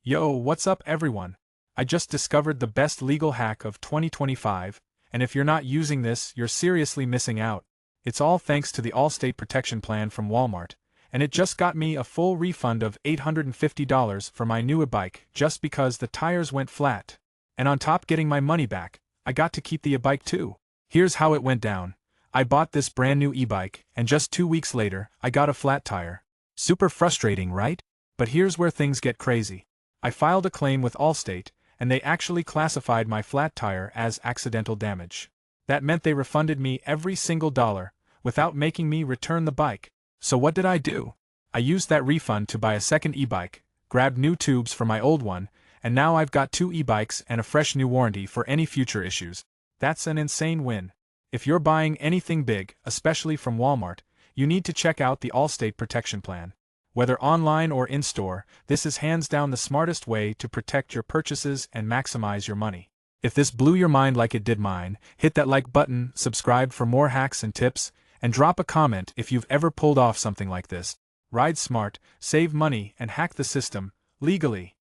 Yo, what's up everyone? I just discovered the best legal hack of 2025, and if you're not using this, you're seriously missing out. It's all thanks to the Allstate Protection Plan from Walmart, and it just got me a full refund of $850 for my new e-bike just because the tires went flat. And on top getting my money back, I got to keep the e-bike too. Here's how it went down. I bought this brand new e-bike, and just 2 weeks later, I got a flat tire. Super frustrating, right? But here's where things get crazy. I filed a claim with Allstate, and they actually classified my flat tire as accidental damage. That meant they refunded me every single dollar, without making me return the bike. So what did I do? I used that refund to buy a second e-bike, grabbed new tubes for my old one, and now I've got 2 e-bikes and a fresh new warranty for any future issues. That's an insane win. If you're buying anything big, especially from Walmart, you need to check out the Allstate Protection Plan. Whether online or in-store, this is hands down the smartest way to protect your purchases and maximize your money. If this blew your mind like it did mine, hit that like button, subscribe for more hacks and tips, and drop a comment if you've ever pulled off something like this. Ride smart, save money, and hack the system, legally.